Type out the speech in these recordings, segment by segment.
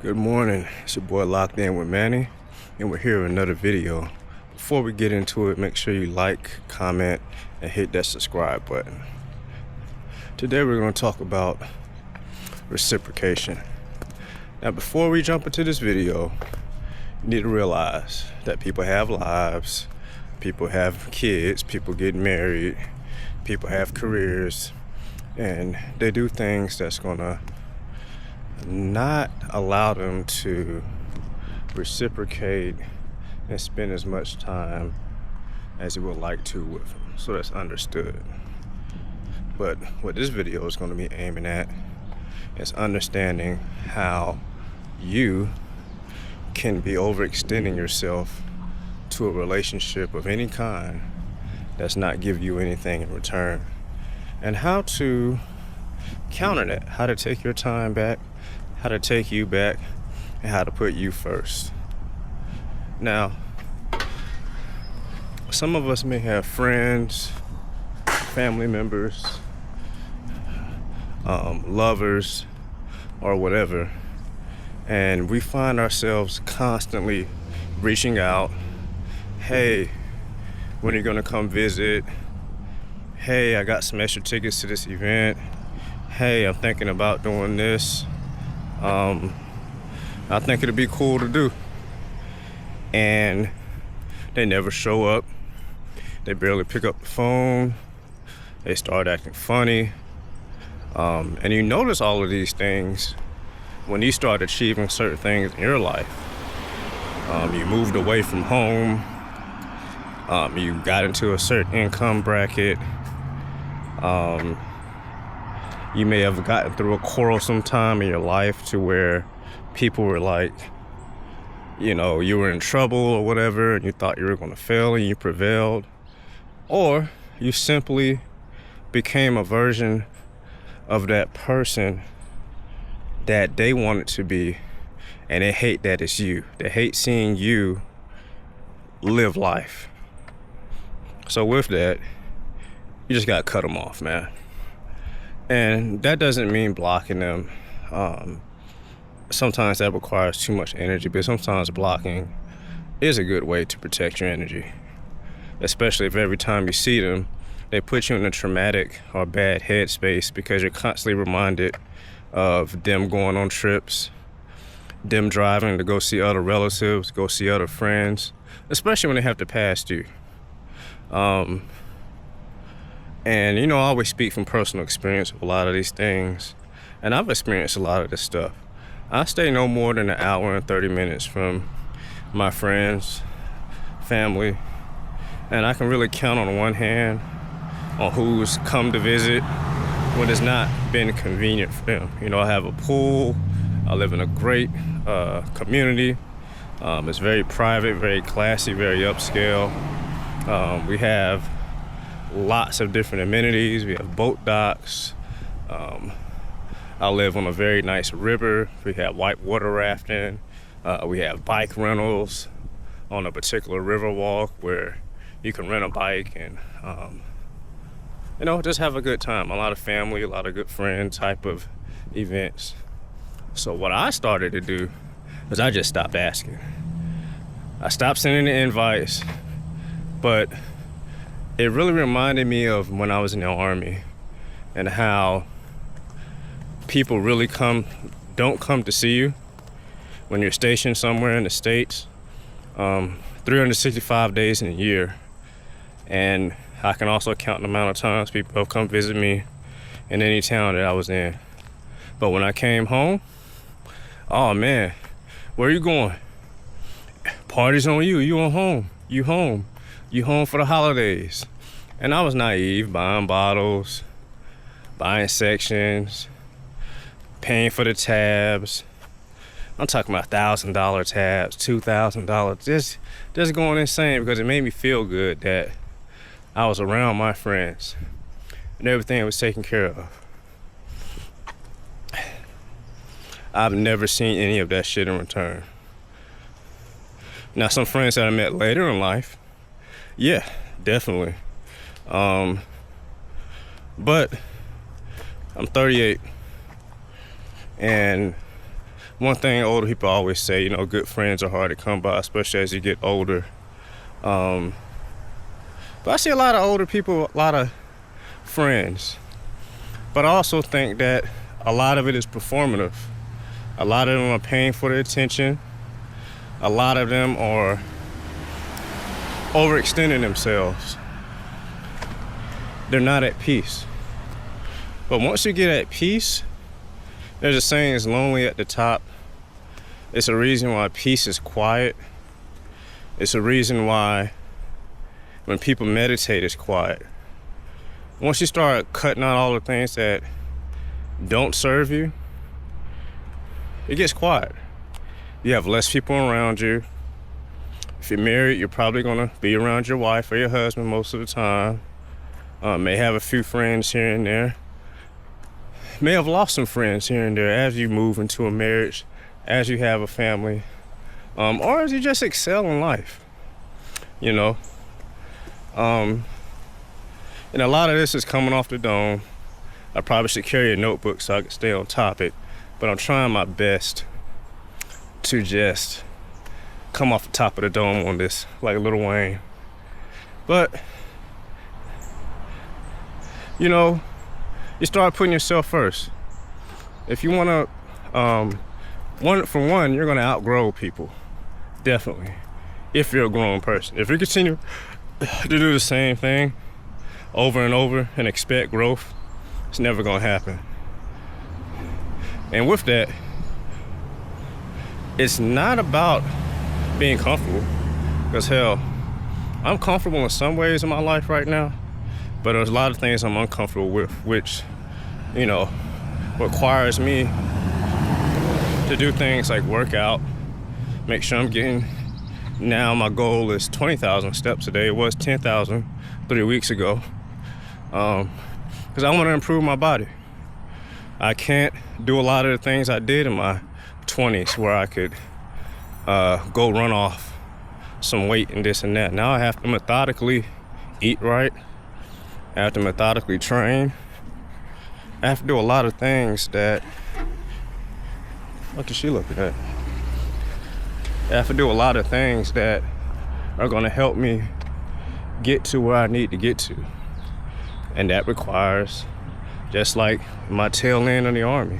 Good morning, it's your boy Locked In with Manny, and we're here with another video. Before we get into it, make sure you like, comment, and hit that subscribe button. Today we're going to talk about reciprocation. Now before we jump into this video, you need to realize that people have lives, people have kids, people get married, people have careers, and they do things that's going to not allow them to reciprocate and spend as much time as they would like to with them. So that's understood. But what this video is going to be aiming at is understanding how you can be overextending yourself to a relationship of any kind that's not give you anything in return, and how to counter that, how to take your time back, how to take you back, and how to put you first. Now, some of us may have friends, family members, lovers, or whatever, and we find ourselves constantly reaching out. Hey, when are you gonna come visit? Hey, I got some extra tickets to this event. Hey, I'm thinking about doing this. I think it'd be cool to do. And they never show up. They barely pick up the phone. They start acting funny. And you notice all of these things when you start achieving certain things in your life. You moved away from home. You got into a certain income bracket. You may have gotten through a quarrelsome time in your life to where people were like, you were in trouble or whatever, and you thought you were going to fail and you prevailed. Or you simply became a version of that person that they wanted to be, and they hate that it's you. They hate seeing you live life. So with that, you just got to cut them off, man. And that doesn't mean blocking them. Sometimes that requires too much energy, but sometimes blocking is a good way to protect your energy. Especially if every time you see them, they put you in a traumatic or bad headspace because you're constantly reminded of them going on trips, them driving to go see other relatives, go see other friends, especially when they have to pass you. And I always speak from personal experience with a lot of these things, and I've experienced a lot of this stuff. I stay no more than an hour and 30 minutes from my friends, family, and I can really count on one hand on who's come to visit when it's not been convenient for them. I have a pool, I live in a great community. It's very private, very classy, very upscale. We have lots of different amenities. We have boat docks. I live on a very nice river. We have white water rafting. We have bike rentals on a particular river walk where you can rent a bike and just have a good time. A lot of family, a lot of good friend type of events. So what I started to do was I just stopped asking. I stopped sending the invites, but it really reminded me of when I was in the Army and how people really don't come to see you when you're stationed somewhere in the States, 365 days in a year. And I can also count the amount of times people have come visit me in any town that I was in. But when I came home, oh man, where are you going? Party's on you, you on home, you home. You home for the holidays. And I was naive, buying bottles, buying sections, paying for the tabs. I'm talking about $1,000 tabs, $2,000, just going insane because it made me feel good that I was around my friends and everything was taken care of. I've never seen any of that shit in return. Now, some friends that I met later in life, yeah, definitely. But I'm 38, and one thing older people always say, you know, good friends are hard to come by, especially as you get older. But I see a lot of older people, a lot of friends. But I also think that a lot of it is performative. A lot of them are paying for the attention. A lot of them are overextending themselves. They're not at peace. But once you get at peace, there's a saying, it's lonely at the top. It's a reason why peace is quiet. It's a reason why when people meditate, it's quiet. Once you start cutting out all the things that don't serve you, it gets quiet. You have less people around you. If you're married, you're probably gonna be around your wife or your husband most of the time. May have a few friends here and there. May have lost some friends here and there as you move into a marriage, as you have a family, or as you just excel in life, you know. And a lot of this is coming off the dome. I probably should carry a notebook so I can stay on topic, but I'm trying my best to just come off the top of the dome on this, like Lil Wayne. But, you know, you start putting yourself first. If you want to, you're going to outgrow people. Definitely. If you're a grown person. If you continue to do the same thing over and over and expect growth, it's never going to happen. And with that, it's not about being comfortable. Because hell, I'm comfortable in some ways in my life right now, but there's a lot of things I'm uncomfortable with, which, you know, requires me to do things like work out, make sure I'm getting, now my goal is 20,000 steps a day. It was 10,000 3 weeks ago, because I want to improve my body. I can't do a lot of the things I did in my 20s where I could go run off some weight and this and that. Now I have to methodically eat right. I have to methodically train. I have to do a lot of things that, what is she looking at? I have to do a lot of things that are gonna help me get to where I need to get to. And that requires, just like my tail end of the Army,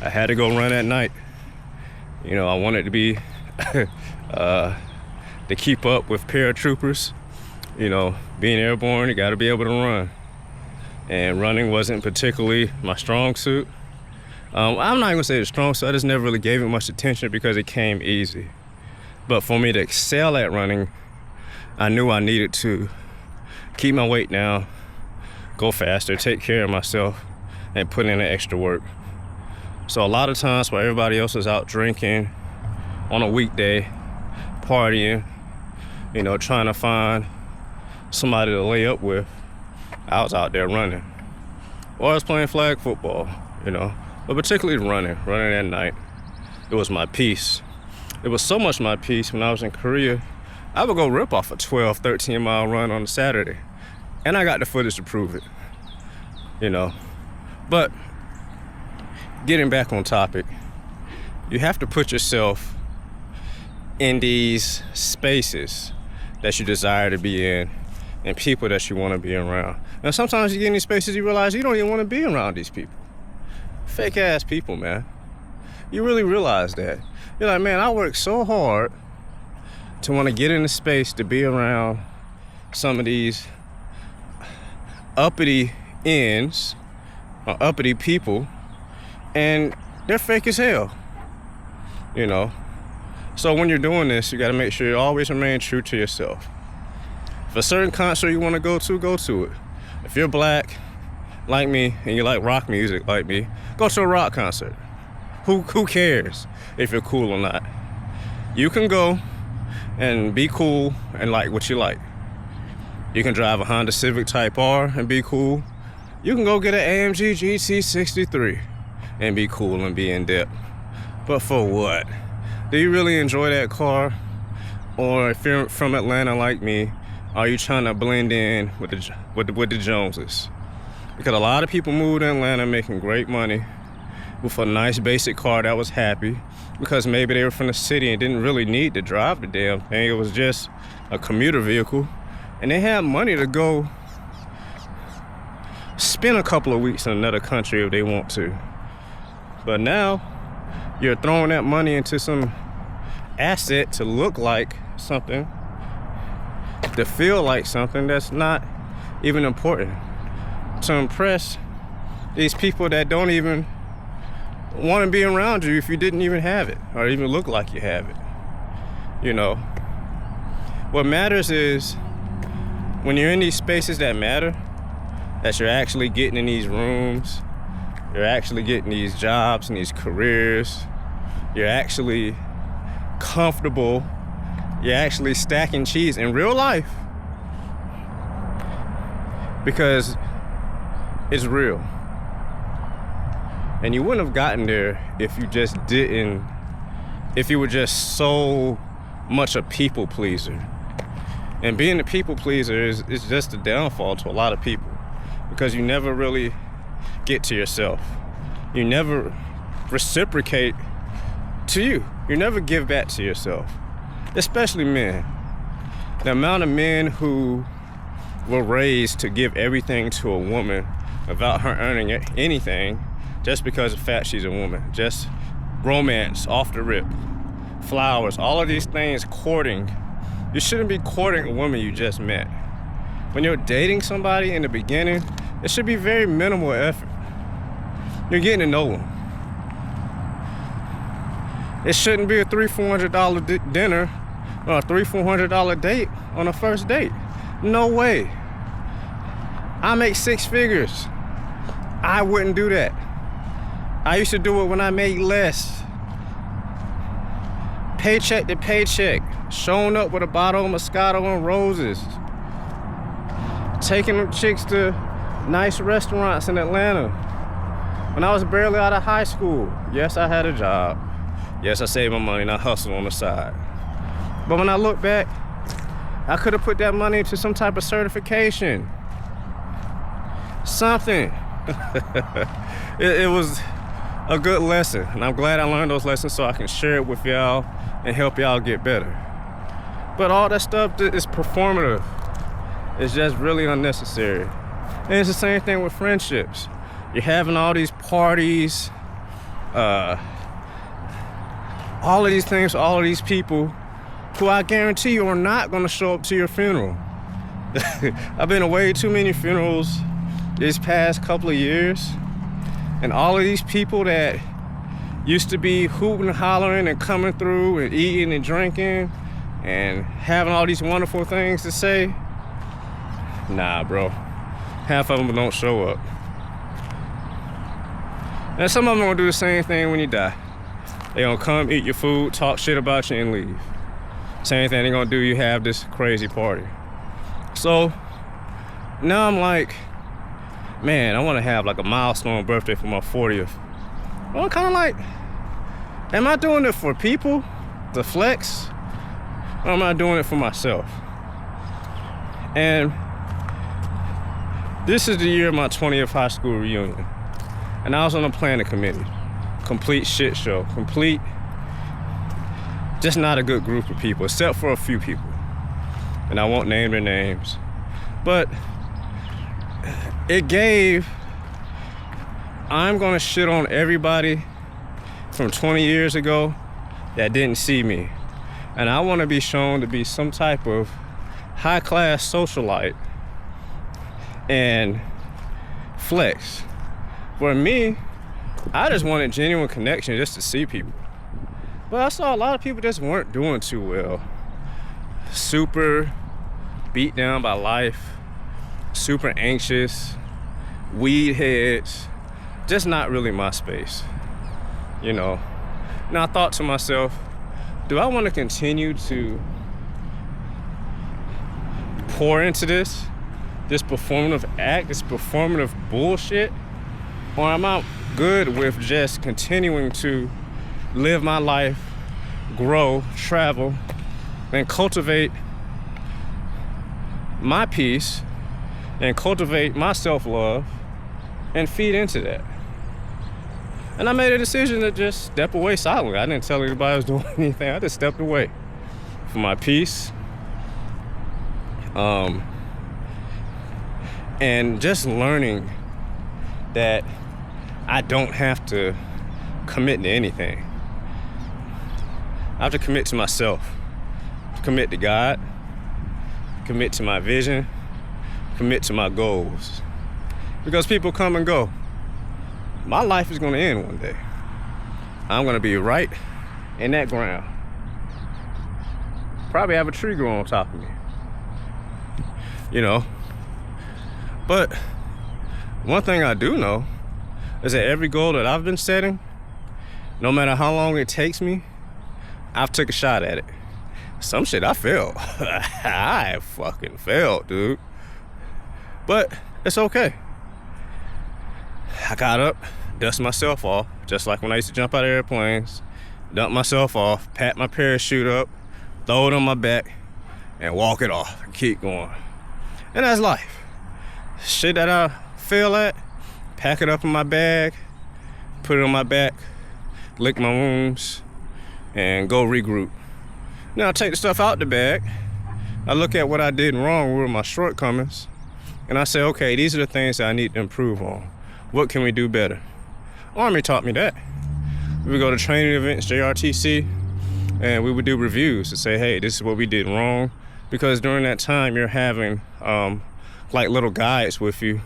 I had to go run at night. You know, I wanted to be, to keep up with paratroopers. You know, being airborne, you gotta be able to run. And running wasn't particularly my strong suit. I'm not gonna say it's strong suit, I just never really gave it much attention because it came easy. But for me to excel at running, I knew I needed to keep my weight down, go faster, take care of myself, and put in the extra work. So a lot of times while everybody else is out drinking on a weekday, partying, you know, trying to find somebody to lay up with, I was out there running. Or I was playing flag football, you know, but particularly running at night. It was my peace. It was so much my peace when I was in Korea, I would go rip off a 12, 13 mile run on a Saturday. And I got the footage to prove it, you know. But getting back on topic, you have to put yourself in these spaces that you desire to be in and people that you want to be around. Now sometimes you get in these spaces, you realize you don't even want to be around these people. Fake ass people, man. You really realize that. You're like, man, I work so hard to want to get in the space to be around some of these uppity ends or uppity people, and they're fake as hell, you know. So when you're doing this, you got to make sure you always remain true to yourself. If a certain concert you want to go to it. If you're black like me and you like rock music like me, go to a rock concert. Who cares if you're cool or not? You can go and be cool and like what you like. You can drive a Honda Civic Type R and be cool. You can go get an AMG GT63 and be cool and be in depth. But for what? Do you really enjoy that car? Or if you're from Atlanta like me, are you trying to blend in with the Joneses? Because a lot of people move to Atlanta making great money, with a nice basic car that was happy because maybe they were from the city and didn't really need to drive the damn thing. It was just a commuter vehicle, and they had money to go spend a couple of weeks in another country if they want to. But now you're throwing that money into some asset to look like something, to feel like something that's not even important, to impress these people that don't even want to be around you if you didn't even have it or even look like you have it. You know, what matters is when you're in these spaces that matter, that you're actually getting in these rooms, you're actually getting these jobs and these careers, you're actually comfortable, you're actually stacking cheese in real life because it's real. And you wouldn't have gotten there if you just didn't, if you were just so much a people pleaser. And being a people pleaser is just a downfall to a lot of people because you never really get to yourself. You never reciprocate to you. You never give back to yourself, especially men. The amount of men who were raised to give everything to a woman without her earning anything just because of the fact she's a woman. Just romance off the rip, flowers, all of these things, courting. You shouldn't be courting a woman you just met. When you're dating somebody in the beginning, it should be very minimal effort. You're getting to know them. It shouldn't be a $300-400 dinner or a $300-400 date on a first date. No way. I make 6 figures. I wouldn't do that. I used to do it when I made less. Paycheck to paycheck, showing up with a bottle of Moscato and roses, taking them chicks to nice restaurants in Atlanta. When I was barely out of high school, yes, I had a job. Yes, I saved my money and I hustled on the side. But when I look back, I could have put that money into some type of certification. Something. It was a good lesson, and I'm glad I learned those lessons so I can share it with y'all and help y'all get better. But all that stuff is performative. It's just really unnecessary. And it's the same thing with friendships. You're having all these parties, all of these things, all of these people who I guarantee you are not going to show up to your funeral. I've been away too many funerals these past couple of years, and all of these people that used to be hooting and hollering and coming through and eating and drinking and having all these wonderful things to say, nah, bro. Half of them don't show up. And some of them gonna do the same thing when you die. They gonna come, eat your food, talk shit about you, and leave. Same thing they gonna do, you have this crazy party. So now I'm like, man, I wanna have like a milestone birthday for my 40th. Well, I'm kinda like, am I doing it for people to flex? Or am I doing it for myself? And this is the year of my 20th high school reunion. And I was on a planning committee. Complete shit show. Complete, just not a good group of people, except for a few people. And I won't name their names. But it gave, I'm gonna shit on everybody from 20 years ago that didn't see me. And I wanna be shown to be some type of high-class socialite and flex. For me, I just wanted genuine connection just to see people. But I saw a lot of people just weren't doing too well. Super beat down by life, super anxious, weed heads, just not really my space, you know. And I thought to myself, do I want to continue to pour into this performative act, this performative bullshit? Or am I good with just continuing to live my life, grow, travel, and cultivate my peace and cultivate my self-love and feed into that? And I made a decision to just step away silently. I didn't tell anybody I was doing anything. I just stepped away for my peace. And just learning that I don't have to commit to anything. I have to commit to myself, commit to God, commit to my vision, commit to my goals. Because people come and go. My life is going to end one day. I'm going to be right in that ground. Probably have a tree grow on top of me. You know. But one thing I do know is that every goal that I've been setting, no matter how long it takes me, I've took a shot at it. Some shit I failed. I fucking failed, dude. But it's okay. I got up, dust myself off, just like when I used to jump out of airplanes, dump myself off, pat my parachute up, throw it on my back, and walk it off and keep going. And that's life. Shit that I fail at, pack it up in my bag, put it on my back, lick my wounds, and go regroup. Now I take the stuff out the bag, I look at what I did wrong, what were my shortcomings, and I say, okay, these are the things that I need to improve on. What can we do better? Army taught me that. We would go to training events, JRTC, and we would do reviews to say, hey, this is what we did wrong. Because during that time, you're having like little guides with you,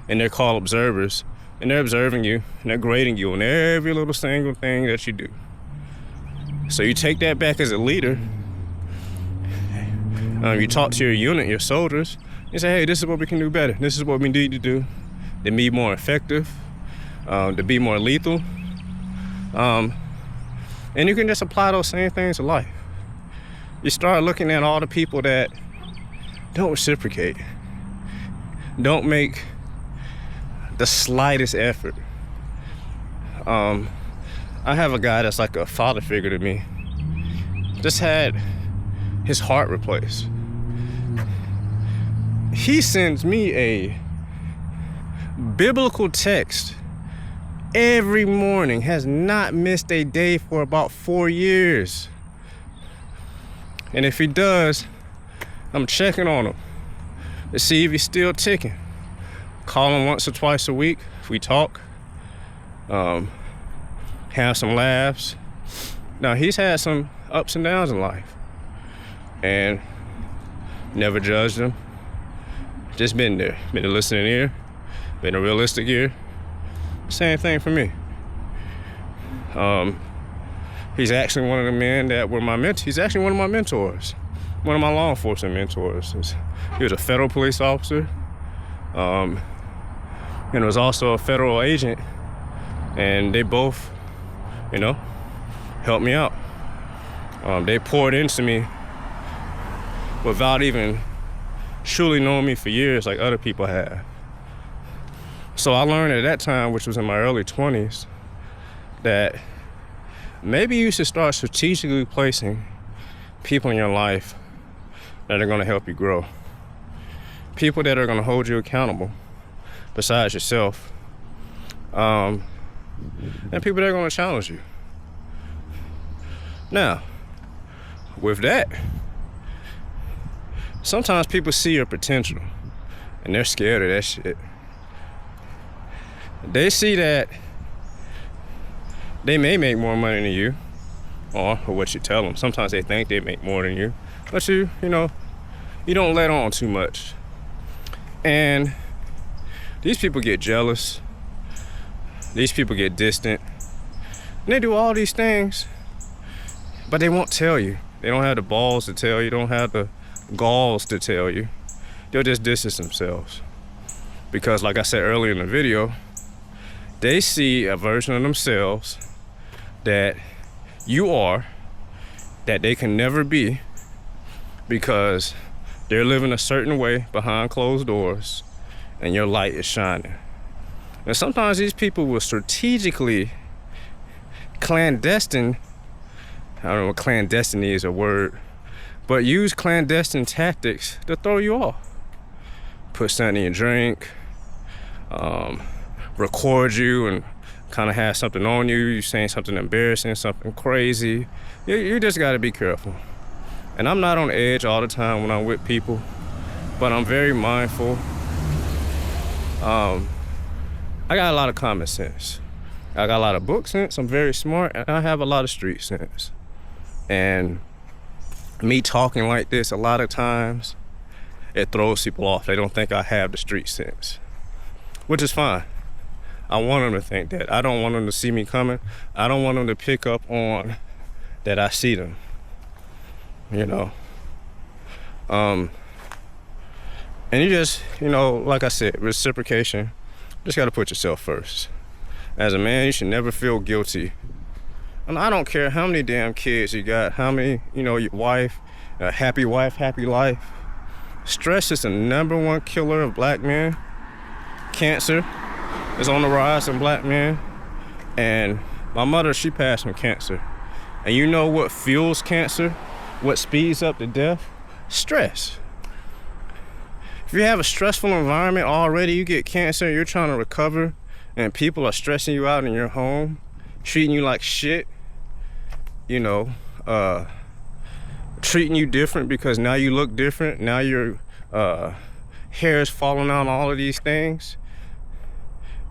and they're called observers, and they're observing you, and they're grading you on every little single thing that you do. So you take that back as a leader. You talk to your unit, your soldiers, you say, hey, this is what we can do better. This is what we need to do to be more effective, to be more lethal. And you can just apply those same things to life. You start looking at all the people that don't reciprocate, don't make the slightest effort. I have a guy that's like a father figure to me. Just had his heart replaced. He sends me a biblical text every morning, has not missed a day for about 4 years. And if he does, I'm checking on him to see if he's still ticking. Call him once or twice a week. We talk, have some laughs. Now, he's had some ups and downs in life, and never judged him. Just been there, been a listening ear, been a realistic ear. Same thing for me. He's actually one of the men that were my mentors. He's actually one of my mentors, one of my law enforcement mentors. He was a federal police officer, and was also a federal agent, and they both, helped me out. They poured into me without even truly knowing me for years like other people have. So I learned at that time, which was in my early 20s, that maybe you should start strategically placing people in your life that are going to help you grow. People that are going to hold you accountable besides yourself. And people that are going to challenge you. Now, with that, sometimes people see your potential and they're scared of that shit. They see that they may make more money than you, or what you tell them. Sometimes they think they make more than you, but you don't let on too much. And these people get jealous. These people get distant. And they do all these things, but they won't tell you. They don't have the balls to tell you. They don't have the galls to tell you. They'll just distance themselves. Because like I said earlier in the video, they see a version of themselves that you are, that they can never be, because they're living a certain way behind closed doors and your light is shining. And sometimes these people will strategically clandestine, I don't know what clandestiny is a word, but use clandestine tactics to throw you off. Put something in your drink, record you and kind of has something on you, you're saying something embarrassing, something crazy, you just got to be careful. And I'm not on edge all the time when I'm with people, but I'm very mindful. I got a lot of common sense. I got a lot of book sense. I'm very smart, and I have a lot of street sense. And me talking like this a lot of times, it throws people off. They don't think I have the street sense, which is fine. I want them to think that. I don't want them to see me coming. I don't want them to pick up on that I see them, you know. And you just, like I said, reciprocation, just got to put yourself first. As a man, you should never feel guilty. And I don't care how many damn kids you got, how many, your wife, happy life. Stress is the #1 killer of black men. Cancer is on the rise in black men. And my mother, she passed from cancer. And you know what fuels cancer? What speeds up the death? Stress. If you have a stressful environment already, you get cancer, you're trying to recover, and people are stressing you out in your home, treating you like shit, treating you different because now you look different, now your hair is falling out, all of these things,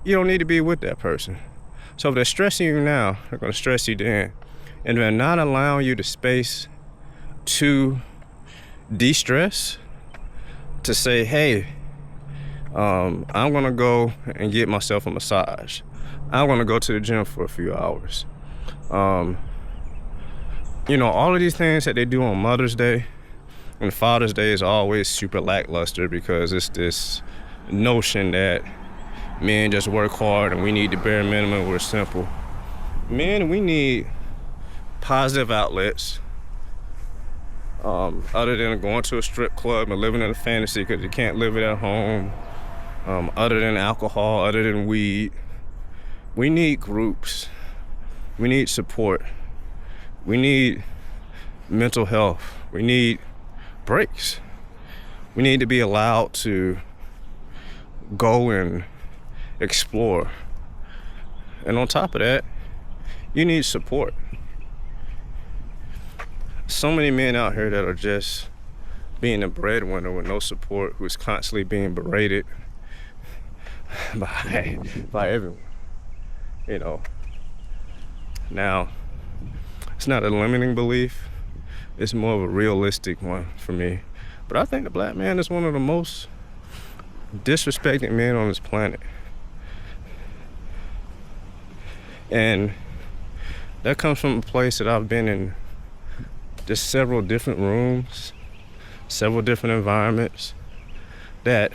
you don't need to be with that person. So if they're stressing you now, they're going to stress you then. And they're not allowing you the space to de-stress, to say, hey, I'm going to go and get myself a massage. I'm going to go to the gym for a few hours. All of these things that they do on Mother's Day and Father's Day is always super lackluster because it's this notion that men just work hard and we need the bare minimum, we're simple. Men, we need positive outlets other than going to a strip club and living in a fantasy because you can't live it at home, other than alcohol, other than weed. We need groups. We need support. We need mental health. We need breaks. We need to be allowed to go and explore. And on top of that, you need support. So many men out here that are just being a breadwinner with no support, who's constantly being berated by everyone. Now, it's not a limiting belief. It's more of a realistic one for me. But I think the black man is one of the most disrespected men on this planet. And that comes from a place that I've been in just several different rooms, several different environments that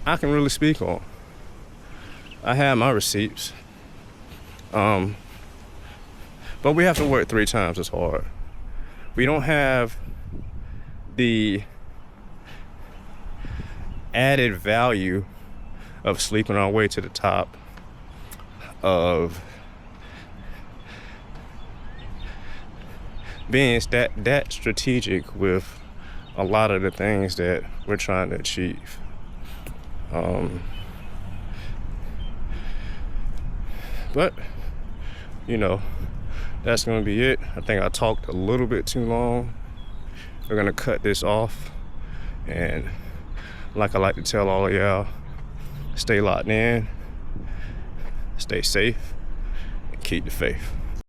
I can really speak on. I have my receipts. But we have to work 3 times as hard. We don't have the added value of sleeping our way to the top, of being that strategic with a lot of the things that we're trying to achieve. But that's going to be it. I think I talked a little bit too long. We're going to cut this off. And like I like to tell all of y'all, stay locked in, stay safe, and keep the faith.